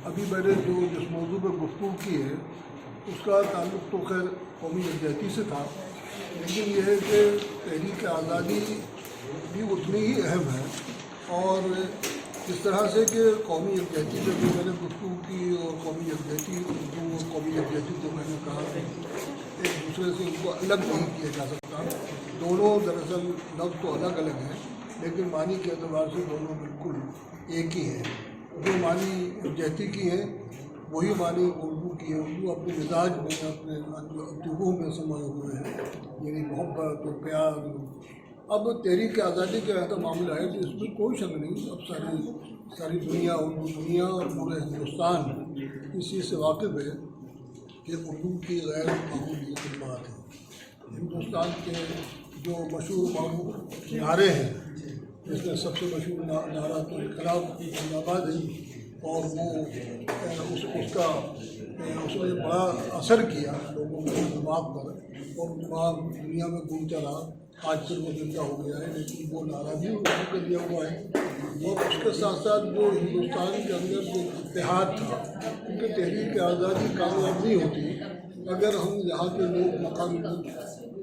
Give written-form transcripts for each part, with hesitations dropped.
ابھی میں نے جس موضوع پر گفتگو کی ہے اس کا تعلق تو خیر قومی یکجہتی سے تھا، لیکن یہ ہے کہ تحریک آزادی بھی اتنی ہی اہم ہے، اور اس طرح سے کہ قومی یکجہتی پہ بھی میں نے گفتگو کی، اور قومی یکجہتی اردو اور قومی یکجہتی کو میں نے کہا کہ ایک دوسرے سے ان کو الگ نہیں کیا جا سکتا، دونوں دراصل لفظ تو الگ الگ ہیں لیکن معنی کے اعتبار سے دونوں بالکل ایک ہی ہیں۔ جو معنی یکجہتی کی ہیں وہی معنی اردو کی ہے۔ اردو اپنے مزاج میں، اپنے روح میں سمائے ہوئے ہیں، یعنی محبت اور پیار۔ اب تحریک آزادی کا ایسا معاملہ ہے کہ اس میں کوئی شک نہیں، اب ساری دنیا، اردو دنیا اور پورے ہندوستان اس چیز سے واقف ہے کہ اردو کی غیر معمولی خدمات ہیں۔ ہندوستان کے جو مشہور معروف نعرے ہیں، جس میں سب سے مشہور نعرہ تو انقلاب زندہ باد ہے، اور وہ اس نے بڑا اثر کیا لوگوں کے دماغ پر، اور دماغ دنیا میں گونجتا رہا۔ آج پھر وہ زندہ ہو گیا ہے، لیکن وہ نعرہ بھی اردو کر دیا ہوا ہے۔ اور اس کے ساتھ ساتھ جو ہندوستان کے اندر جو اتحاد تھا، کیونکہ تحریک آزادی کامیاب نہیں ہوتی اگر ہم یہاں کے لوگ مقامی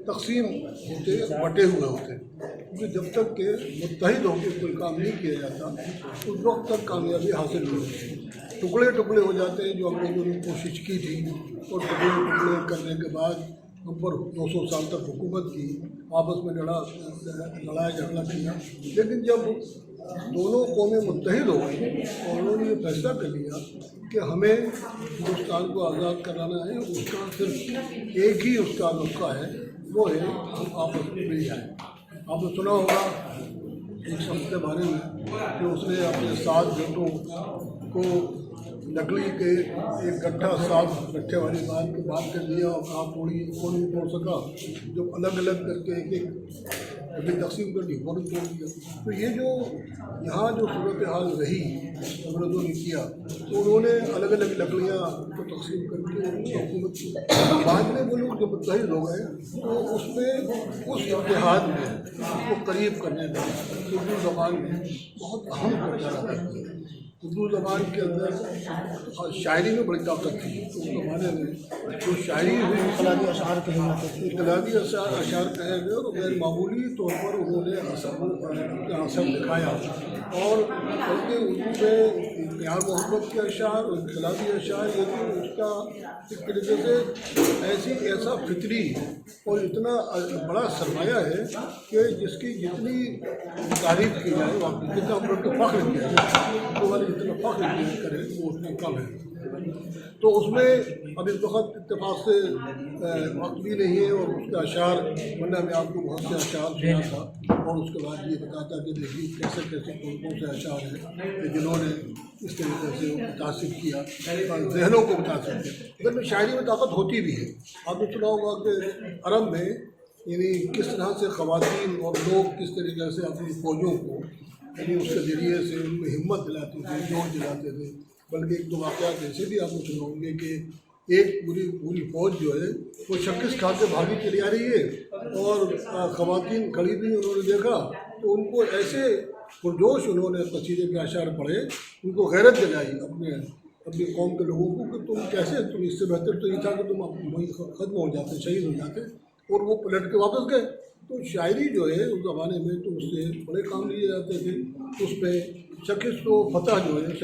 تقسیم ہوتے، بٹے ہوئے ہوتے، کیونکہ جب تک کہ متحد ہو کے کوئی کام نہیں کیا جاتا اس وقت تک کامیابی حاصل نہیں ہوتی۔ ٹکڑے ٹکڑے ہو جاتے ہیں، جو انگریزوں نے کوشش کی تھی، اور ٹکڑے ٹکڑے کرنے کے بعد ہم پر 200 سال تک حکومت کی، آپس میں لڑائی جھگڑا کیا، لیکن جب دونوں قومیں متحد ہو گئیں اور انہوں نے یہ فیصلہ کر لیا کہ ہمیں ہندوستان کو آزاد کرانا ہے، اس کا صرف ایک ہی اس کا نسخہ ہے، وہ ہے ہم آپس میں مل جائیں۔ آپ نے سنا ہوگا ایک شخص کے بارے میں کہ اس نے اپنے 7 بیٹوں کو لکڑی کے ایک گٹھا 7 گٹھے والی بات کر دیا، اور کہا کوئی نہیں توڑ سکا، جب الگ الگ کر کے ایک تقسیم کر دی فوراً توڑ دیا۔ تو یہ جو یہاں جو صورتحال رہی انگریزوں نے کیا، تو انہوں نے الگ الگ لکڑیاں کو تقسیم کر کے حکومت کی۔ بعد میں وہ لوگ جب متحد ہو گئے تو اس میں اس اتحاد میں اس کو قریب کرنے میں اردو زبان میں بہت اہم کردار ادا کیا۔ اردو زبان کے اندر شاعری میں بڑی طاقت تھی۔ اس زمانے میں جو شاعری ہوئی انقلابی اشعار کہے گئے، اور غیر معمولی طور پر انہوں نے اپنا اثر دکھایا، اور بلکہ اردو میں پیار محبت کے اشعار اور انقلابی اشعار، لیکن اس کا ایک طریقے سے ایسا فطری اور اتنا بڑا سرمایہ ہے کہ جس کی جتنی تعریف کی جائے، واقعی جتنا ہم لوگ فخر کیا جائے تو والے جتنا فخر کرے وہ اتنا کم ہے۔ تو اس میں اب اس وقت اتفاق سے وقت بھی نہیں ہے، اور اس کا اشعار، ورنہ میں آپ کو بہت سے اشعار سنا تھا، اور اس کے بعد یہ بتاتا کہ دیکھیے کیسے کون سے اشعار ہیں کہ جنہوں نے اس طریقے سے متاثر کیا، ذہنوں کو متاثر کیا۔ اگر میں شاعری میں طاقت ہوتی بھی ہے، آپ نے سنا ہوگا کہ عرب میں یعنی کس طرح سے خواتین اور لوگ کس طریقے سے اپنی فوجوں کو یعنی اس کے ذریعے سے ان میں ہمت دلاتے تھے، جوش دلاتے تھے۔ بلکہ ایک دو واقعات ایسے بھی آپ کو سنے ہوں گے کہ ایک پوری فوج جو ہے وہ شکست کھا کے بھاگی چلی آ رہی ہے، اور خواتین کھڑی بھی انہوں نے دیکھا تو ان کو ایسے پرجوش انہوں نے قصیدے کے اشعار پڑھے، ان کو غیرت دلائی اپنی قوم کے لوگوں کو کہ تم اس سے بہتر تو یہ تھا کہ تم وہیں ختم ہو جاتے، شہید ہو جاتے، اور وہ پلٹ کے واپس گئے۔ تو شاعری جو ہے اس زمانے میں تو اس سے بڑے کام لیے جاتے تھے، اس پہ شکست و فتح جو ہے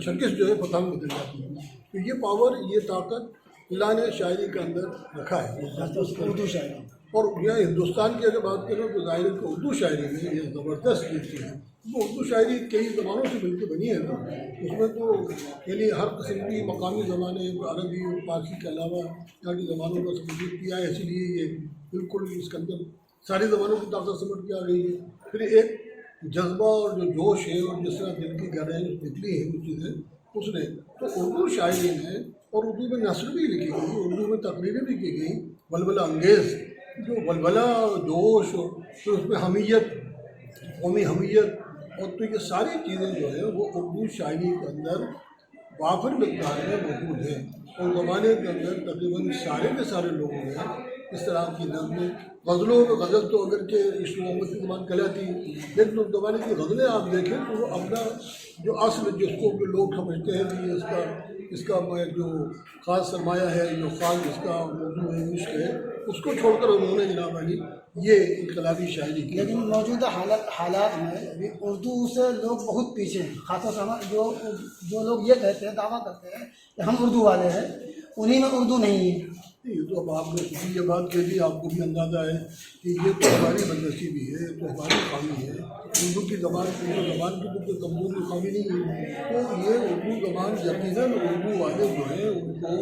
شکست جو ہے فتح میں بدل جاتی ہے۔ تو یہ پاور، یہ طاقت اللہ نے شاعری کے اندر رکھا ہے، اردو شاعری۔ اور یہاں ہندوستان کی اگر بات کریں تو ظاہر ہے کہ اردو شاعری میں یہ زبردست چیز ہے۔ وہ اردو شاعری کئی زبانوں سے مل کے بنی ہے نا، اس میں تو یعنی ہر قسم کی مقامی زبانیں، عربی اور فارسی کے علاوہ یہاں کی زبانوں کا تجدید کیا ہے، اسی لیے یہ بالکل اس کے اندر ساری زبانوں کی طاقت سمجھ کے آ گئی ہے۔ پھر ایک جذبہ اور جو جوش ہے، اور جس طرح دل کی گہرائی نکلی ہے وہ چیزیں اس نے، تو اردو شاعری میں، اور اردو میں نثر بھی لکھی گئی، اردو میں تقریریں بھی کی گئی، ولولہ انگیز جو ولولہ جوش، پھر اس میں حمیت، قومی حمیت، اور تو یہ ساری چیزیں جو ہیں وہ اردو شاعری کے اندر وافر مقدار میں موجود ہیں۔ اور زمانے کے اندر تقریباً سارے کے سارے لوگوں نے اس طرح کی نظمیں. غزلوں میں غزل تو اگرچہ عشق محمد کی زبان کہلاتی لیکن اس زمانے کی غزلیں آپ دیکھیں تو وہ اپنا جو اصل جس کو بھی لوگ سمجھتے ہیں کہ اس کا جو خاص سرمایہ ہے، جو خاص اس کا موضوع ہے، عشق ہے، اس کو چھوڑ کر انہوں نے جناب علی یہ انقلابی شاعری کی. لیکن موجودہ حالات میں ابھی اردو سے لوگ بہت پیچھے ہیں. خاص طور سے جو لوگ یہ کہتے ہیں، دعویٰ کرتے ہیں کہ ہم اردو والے ہیں، انہیں میں اردو نہیں ہے. یہ تو اب آپ نے کسی یہ بات کہہ دی، آپ کو بھی اندازہ ہے کہ یہ تو ہماری بدنصیبی ہے، یہ تو ہماری خامی ہے. اردو کی زبان کی تو کوئی کمزوری خامی نہیں ہے. تو یہ اردو زبان یقیناً اردو والے جو ہیں ان کو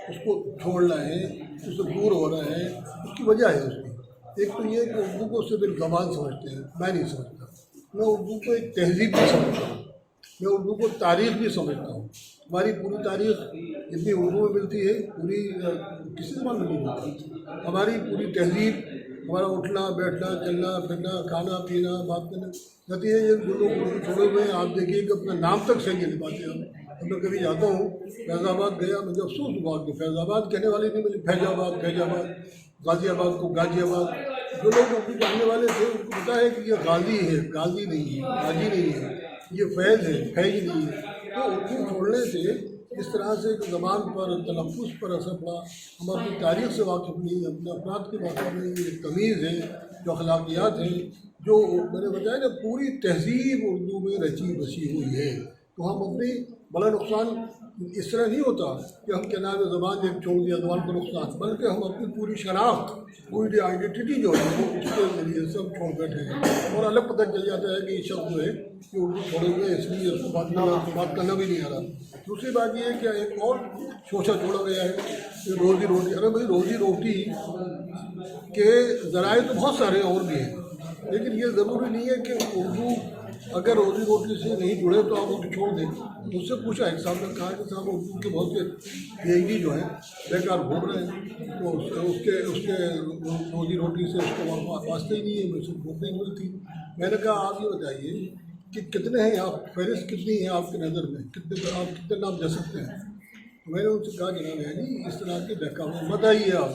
اس کو چھوڑ رہے ہیں، اس سے دور ہو رہے ہیں. اس کی وجہ ہے اس کی ایک تو یہ کہ اردو کو صرف ایک زبان سمجھتے ہیں. میں نہیں سمجھتا. میں اردو کو ایک تہذیب بھی سمجھتا ہوں. میں اردو کو تاریخ بھی سمجھتا ہوں. ہماری پوری تاریخ جتنی اردو میں ملتی ہے پوری کسی زبان میں نہیں ملتی. ہماری پوری تہذیب، ہمارا اٹھنا بیٹھنا چلنا پھرنا کھانا پینا بات کرنا نتیجہ یہ جو لوگ اردو چھوڑے ہوئے ہیں آپ دیکھیے کہ اپنا نام تک صحیح نہیں پاتے. میں کبھی جاتا ہوں فیض آباد گیا، مجھے افسوس ہوا کہ فیض آباد کہنے والے نہیں ملے. فیض آباد غازی آباد کو غازی آباد. جو لوگ اردو جاننے والے تھے ان کو پتا ہے کہ یہ غازی ہے، غازی نہیں ہے، غازی نہیں ہے، یہ فیض ہے، فیض نہیں ہے. تو اردو چھوڑنے سے اس طرح سے کہ زبان پر تلفظ پر اثر پڑا. ہم اپنی تاریخ سے واقف نہیں، اپنے افراد کے واقف نہیں. یہ تمیز ہے، جو اخلاقیات ہیں، جو میں نے بتایا نا پوری تہذیب اردو میں رچی بسی ہوئی ہے. تو ہم اپنی بڑا نقصان اس طرح نہیں ہوتا کہ ہم کیا نام ہے زبان ایک چھوڑ دیا زبان کا نقصان، بلکہ ہم اپنی پوری شناخت، پوری آئیڈینٹی جو ہے وہ اس کے ذریعے سب چھوڑ بیٹھے ہیں. اور الگ پتہ چل جاتا ہے کہ یہ شخص جو ہے کہ اردو چھوڑے ہوئے اس لیے اس کو بات کرنا بھی نہیں آ رہا. دوسری بات یہ ہے کہ ایک اور شوشہ چھوڑا گیا ہے کہ روزی روٹی. ارے بھائی روزی روٹی کے ذرائع تو بہت سارے اور بھی ہیں، لیکن یہ ضروری نہیں ہے کہ اردو اگر روزی روٹی سے نہیں جڑے تو آپ اسے چھوڑ دیں. مجھ سے پوچھا ایک صاحب نے کہا کہ صاحب اردو کے بہت سے پی ایچ ڈی جو ہیں بیکار گھوم رہے ہیں، تو اس کے روزی روٹی سے اس کو واسطے ہی نہیں ہے، مجھ سے نوکری نہیں ملتی. میں نے کہا آپ یہ بتائیے کہ کتنے ہیں آپ، فہرست کتنی ہے آپ کی نظر میں، آپ کتنے نام دے سکتے ہیں. میں نے ان سے کہا جناب ہے جی اس طرح کے بہکاوے مت آئیے. آپ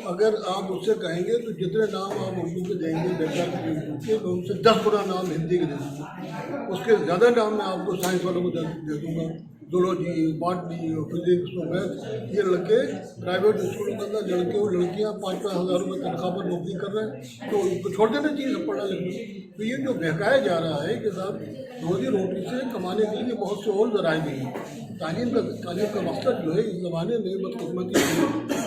اگر آپ اس سے کہیں گے تو جتنے نام آپ اردو کے دیں گے بہتر کے میں ان سے 10 گنا نام ہندی کے دے دوں گا. اس کے زیادہ نام میں آپ کو سائنس والوں کو دے دوں گا. زولوجی، باٹنی، فزکس اور میتھ. یہ لڑکے پرائیویٹ اسکولوں کے اندر لڑکے اور لڑکیاں 5-5 ہزار روپئے تنخواہ پر نوکری کر رہے ہیں، تو ان کو چھوڑ دینا چاہیے سب پڑھنا لکھنا. تو یہ جو بہکایا جا رہا ہے کہ صاحب روزی روٹی سے کمانے کے لیے بہت سے اور ذرائع بھی ہیں. تعلیم کا مقصد جو ہے اس زمانے میں بدقسمتی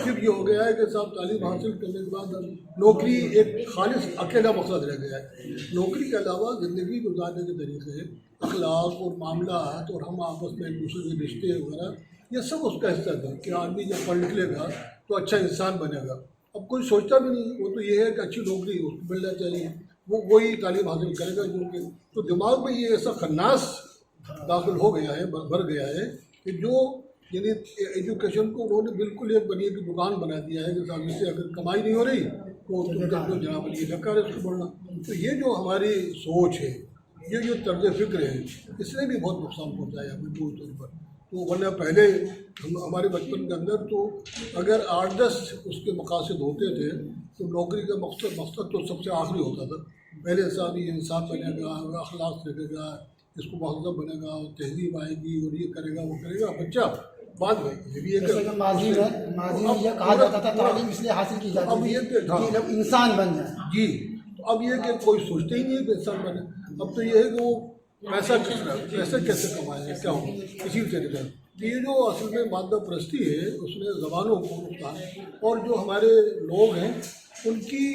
صرف یہ ہو گیا ہے کہ صاحب تعلیم حاصل کرنے کے بعد نوکری ایک خالص اکیلا مقصد رہ گیا ہے. نوکری کے علاوہ زندگی گزارنے کے طریقے، اخلاق اور معاملات اور ہم آپس میں ایک دوسرے کے رشتے وغیرہ یہ سب اس کا حصہ تھا کہ آدمی جب پڑھ لکھ لے گا تو اچھا انسان بنے گا. اب کوئی سوچتا بھی نہیں، وہ تو یہ ہے کہ اچھی نوکری اس کو ملنا چاہیے، وہی تعلیم حاصل کرے گا. جو تو دماغ میں یہ ایسا خناس داخل ہو گیا ہے، بھر گیا ہے کہ جو یعنی ایجوکیشن کو انہوں نے بالکل ایک بنیے کی دکان بنا دیا ہے کہ صاحب اس سے اگر کمائی نہیں ہو رہی تو تم کر دو جناب یہ بیکار ہے اس کو بڑھنا. تو یہ جو ہماری سوچ ہے، یہ جو طرز فکر ہے، اس نے بھی بہت نقصان پہنچایا ہمیں پورے طور پر. تو ورنہ پہلے ہمارے بچپن کے اندر تو اگر 8-10 اس کے مقاصد ہوتے تھے تو نوکری کا مقصد تو سب سے آخری ہوتا تھا. پہلے صاحب یہ انسان بنے گا، اخلاق سیکھے گا، اس کو مہذب بنے گا، تہذیب آئے گی اور یہ کرے گا وہ کرے گا. بچہ بعد میں یہ بھی ہے ماضی میں یہ کہا جاتا تھا تعلیم اس لیے حاصل کی جاتی اب یہ کہ جب انسان بن جائے. جی تو اب یہ کہ کوئی سوچتے ہی نہیں ہے کہ انسان بنے. اب تو یہ ہے کہ وہ پیسہ کیسے کمائے، کیا ہو اسی سے نکل. یہ جو اصل میں مادہ پرستی ہے اس نے زبانوں کو نقصان، اور جو ہمارے لوگ ہیں ان کی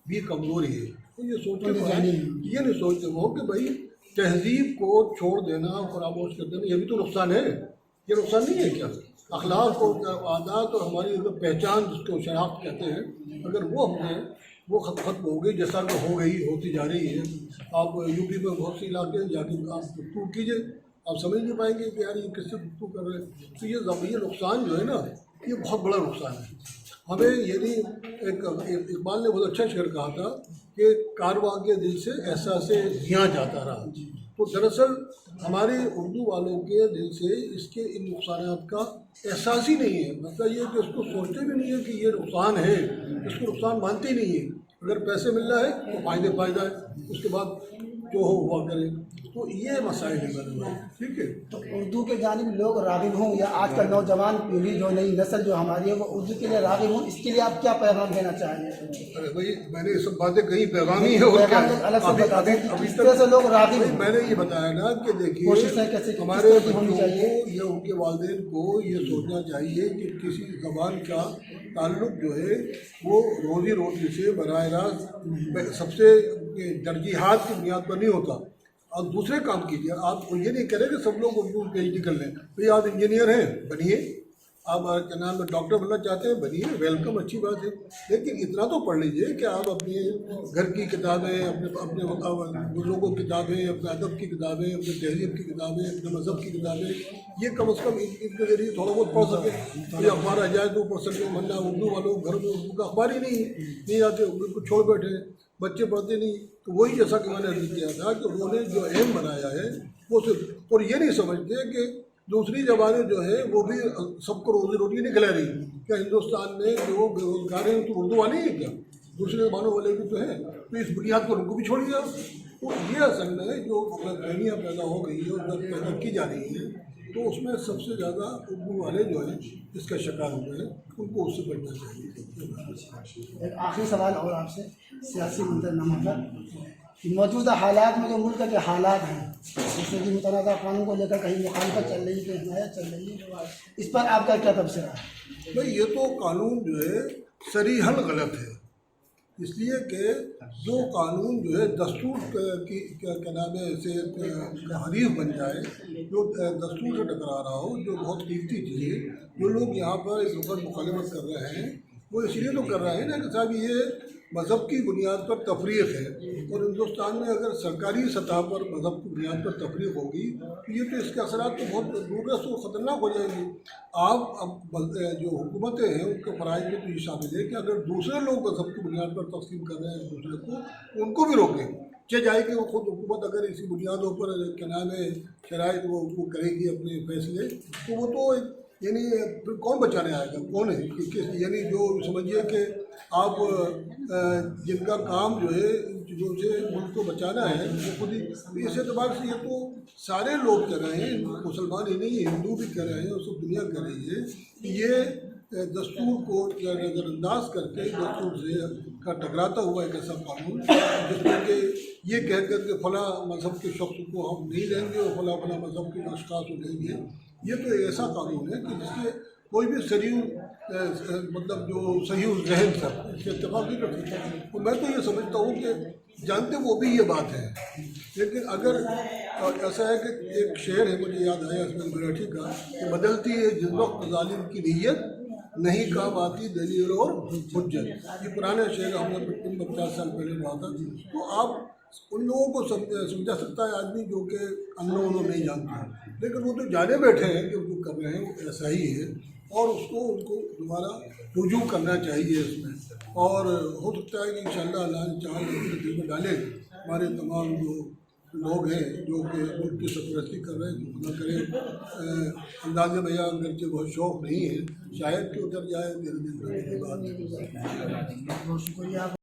بھی کمزوری ہے. تو یہ نہیں سوچتے وہ کہ بھائی تہذیب کو چھوڑ دینا، فراموش کر دینا، یہ بھی تو نقصان ہے. یہ نقصان نہیں ہے کیا؟ اخلاق اور عادات اور ہماری پہچان جس کو شناخت کہتے ہیں، اگر وہ ختم ہو گئی جیسا کہ ہوتی جا رہی ہے. آپ یو پی میں بہت سی علاقے جا کے آپ گفتگو کیجیے، آپ سمجھ نہیں پائیں گے کہ یار یہ کس سے گفتگو کر رہے ہیں. تو یہ نقصان جو ہے نا یہ بہت بڑا نقصان ہے ہمیں. یعنی ایک اقبال نے بہت اچھا شعر کہا تھا کہ کارواں کے دل سے احساس زیاں جاتا رہا. تو دراصل ہمارے اردو والوں کے دل سے اس کے ان نقصانات کا احساس ہی نہیں ہے. مطلب یہ کہ اس کو سوچتے بھی نہیں ہے کہ یہ نقصان ہے، اس کو نقصان مانتے ہی نہیں ہے. اگر پیسے مل رہا ہے تو فائدہ ہے، اس کے بعد جو ہو ہوا کرے. تو یہ مسائل ہے میرے بھائی. ٹھیک ہے. تو اردو کے جانب لوگ راغب ہوں، یا آج کل نوجوان پیڑھی جو نئی نسل جو ہماری ہے وہ اردو کے لیے راغب ہوں، اس کے لیے آپ کیا پیغام دینا چاہیں گے؟ ارے بھائی میں نے یہ سب باتیں کہیں پیغام ہی ہے اور کیا ہے. الگ سے بتا دیں کہ کس طرح سے لوگ راغب ہیں. میں نے یہ بتایا نا کہ دیکھیے کوششیں کیسے ہمارے کس طرح کی ہونی بچوں چاہیے؟ کو یا ان کے والدین کو یہ سوچنا چاہیے کہ کسی زبان کا تعلق جو ہے وہ روزی روٹی سے براہ راست سب سے ترجیحات کی بنیاد پر نہیں ہوتا. آپ دوسرے کام کیجیے. آپ کو یہ نہیں کریں کہ سب لوگ اردو پی ایچ ڈی کر لیں. بھئی آپ انجینئر ہیں بنیے، آپ کیا نام ہے ڈاکٹر بننا چاہتے ہیں بنیے، ویلکم، اچھی بات ہے. لیکن اتنا تو پڑھ لیجیے کہ آپ اپنے گھر کی کتابیں، اپنے بزرگوں کی کتابیں، اپنے ادب کی کتابیں، اپنے تہذیب کی کتابیں، اپنے مذہب کی کتابیں، یہ کم از کم ان کے ذریعے تھوڑا بہت پڑھ سکیں. کوئی اخبار آ جائے تو پڑھ سکیں، ورنہ اردو والوں گھر میں اردو کا اخبار ہی نہیں آتے، اردو کو چھوڑ بیٹھے ہیں، بچے پڑھتے نہیں. تو وہی جیسا کہ میں نے عرض کیا تھا کہ انہوں نے جو ایم بنایا ہے وہ صرف، اور یہ نہیں سمجھتے کہ دوسری زبانیں جو ہے وہ بھی سب کو روزی روٹی نہیں کھلا رہی. کیا ہندوستان میں جو بے روزگار ہیں تو اردو والے ہیں کیا؟ دوسری زبانوں والے بھی تو ہیں. تو اس بنیاد پر ان کو بھی چھوڑ دیا. تو یہ اصل میں جو فہمیاں پیدا ہو گئی ہیں اور پیدا کی جا رہی ہیں، تو اس میں سب سے زیادہ اردو والے جو ہیں اس کا شکار ہوئے ہیں. ان کو اس سے بچنا چاہیے. ایک آخری سوال اور آپ سے سیاسی منظرنامہ پر، موجودہ حالات میں جو ملک کے حالات ہیں، جیسے کہ متنازع قانون کو لے کر کہیں مخالفت چل رہی ہے، کہیں حمایت چل رہی ہے، اس پر آپ کا کیا تبصرہ ہے؟ بھائی یہ تو قانون جو ہے صریحاً غلط ہے. اس لیے کہ جو قانون جو ہے دستور کی کیا نام ہے سے حریف بن جائے، جو دستور سے ٹکرا رہا ہو، جو بہت قیمتی چیز ہے، جو لوگ یہاں پر اس وقت مخالفت کر رہے ہیں وہ اس لیے تو کر رہے ہیں نا کہ صاحب یہ مذہب کی بنیاد پر تفریق ہے. اور ہندوستان میں اگر سرکاری سطح پر مذہب کی بنیاد پر تفریق ہوگی تو یہ تو اس کے اثرات تو بہت دور رس و خطرناک ہو جائیں گی. آپ اب جو حکومتیں ہیں ان کے فرائض میں تو یہ شامل ہے کہ اگر دوسرے لوگ مذہب کی بنیاد پر تقسیم کر رہے ہیں دوسرے کو، ان کو بھی روکیں. جائے کہ وہ خود حکومت اگر اسی بنیادوں پر کیا نام ہے شرائط وہ کرے گی اپنے فیصلے، تو وہ تو یعنی پھر کون بچانے آئے گا؟ کون ہے؟ یعنی جو سمجھیے کہ آپ جن کا کام جو ہے جو سے ملک کو بچانا ہے وہ خود ہی. اس اعتبار سے یہ تو سارے لوگ کہہ رہے ہیں، مسلمان ہی نہیں ہندو بھی کہہ رہے ہیں اور سب دنیا کہہ رہی ہے کہ یہ دستور کو نظر انداز کر کے دستور سے کا ٹکراتا ہوا ایک ایسا قانون جس میں کہ یہ کہہ کر کے فلاں مذہب کے شخص کو ہم نہیں لیں گے اور فلاں مذہب کے اشخاص کو لیں گے. یہ تو ایسا قانون ہے کہ جس کے کوئی بھی مطلب جو صحیح الذہن تھا اس سے اتفاق نہیں کر سکتا. اور میں تو یہ سمجھتا ہوں کہ جانتے وہ بھی یہ بات ہے، لیکن اگر ایسا ہے کہ ایک شعر ہے مجھے یاد آیا اس میں مراٹھی کا کہ بدلتی ہے جس وقت ظالم کی نیت، نہیں کام آتی دلیل اور حجت. یہ پرانے شعر ہم نے 50 سال پہلے پڑھا تھا. تو آپ ان لوگوں کو سمجھا سکتا ہے آدمی جو کہ انہوں نہیں جانتے، لیکن وہ تو جانے بیٹھے ہیں کہ جو کر رہے ہیں وہ ایسا ہی ہے. اور اس کو ان کو دوبارہ رجوع کرنا چاہیے اس میں. اور ہو سکتا ہے کہ انشاءاللہ اللہ چاہے دل میں ڈالے ہمارے تمام جو لوگ ہیں جو کہ ملک کی سرپرستی کر رہے ہیں، نہ کریں انداز بھیا اگرچہ بہت شوق نہیں ہے، شاید کہ اتر جائے میرے دل میں. بہت شکریہ.